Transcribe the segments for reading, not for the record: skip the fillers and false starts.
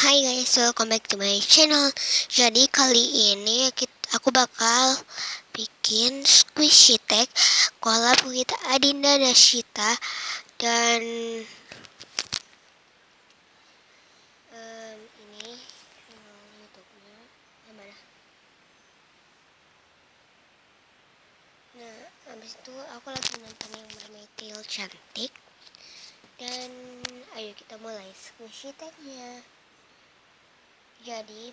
Hai guys, welcome back to my channel. Jadi kali ini aku bakal bikin squishy tag collab with Adinda Nashita dan ini channel YouTube-nya mana? Nah, habis itu aku lagi nonton yang mermaid tail cantik. Dan ayo kita mulai squishy tag-nya. Jadi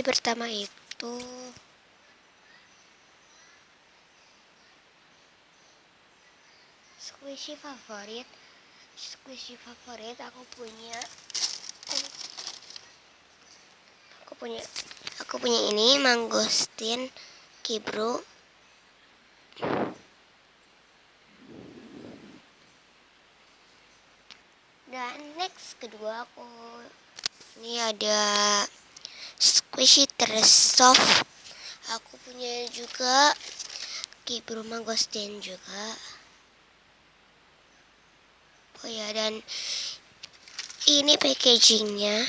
pertama itu squishy favorit aku punya ini mangosteen kibru. Dan next kedua ini ada squishy soft. Aku punya juga kibru mangosteen juga. Oh ya, dan ini packagingnya.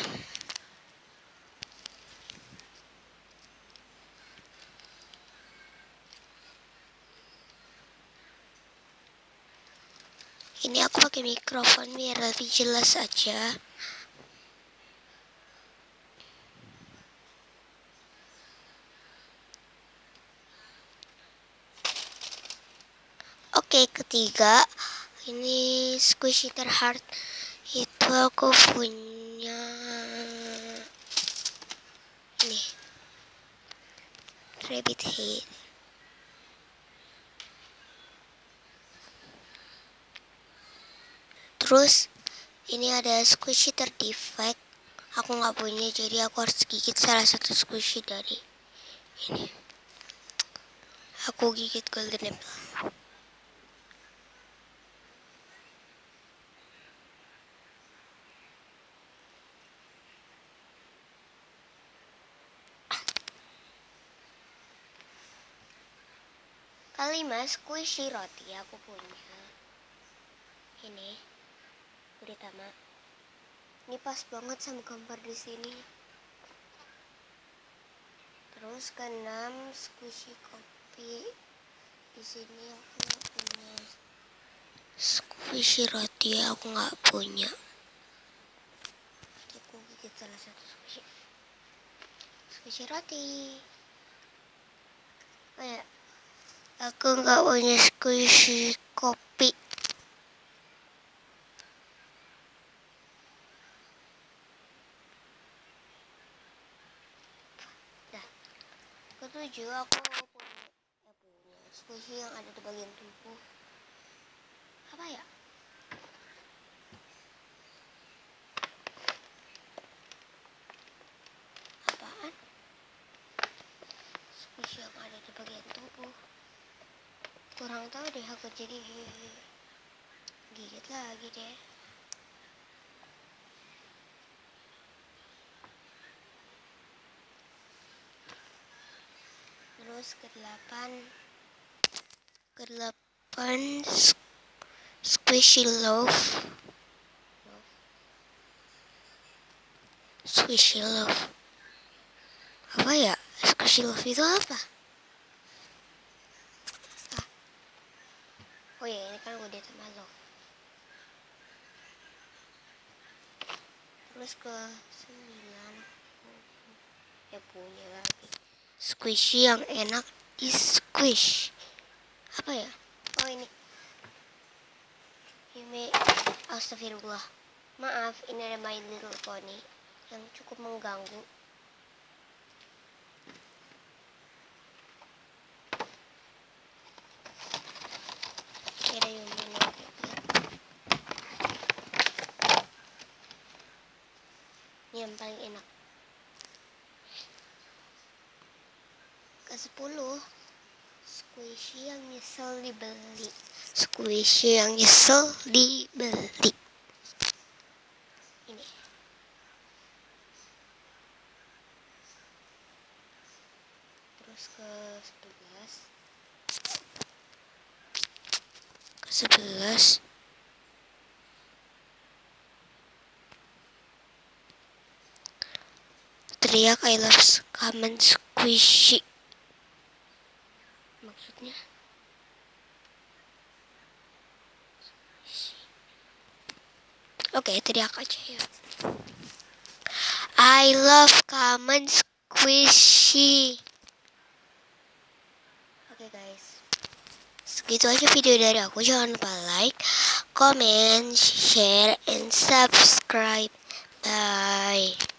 Ini aku pakai mikrofon biar lebih jelas aja. Oke, ketiga ini squishy terheart. Itu aku punya ini rabbit head. Terus ini ada squishy terdefect. Aku nggak punya, jadi aku harus gigit salah satu squishy dari ini. Aku gigit golden apple. Kelima, squishy roti aku punya. Ini Buritama. Ini pas banget sama gambar di sini. Terus keenam, squishy kopi. Di sini aku nggak punya. Squishy roti aku nggak punya. Aku gigit salah satu squishy roti. Oh ya, aku nggak punya squishy kopi. Nah, ketujuh aku punya squishy yang ada di bagian tubuh. Apa ya? Apaan? Squishy yang ada di bagian tubuh. Kurang tahu deh aku, jadi gigit lagi deh. Terus kedelapan squishy love. Apa ya? Squishy love itu apa? Oh ya, ini kan udah sama love. Terus ke 9 punya lagi squishy yang enak di squish. Apa ya? Oh ini astagfirullah, maaf, ini ada My Little Pony yang cukup mengganggu. Ada ini yang paling enak. Ke-10, squishy yang nyesel dibeli. Ini. Terus ke-11 teriak I love common squishy. Maksudnya oke, teriak aja ya. I love common squishy. Oke guys, segitu aja video dari aku. Jangan lupa like, comment, share, and subscribe. Bye.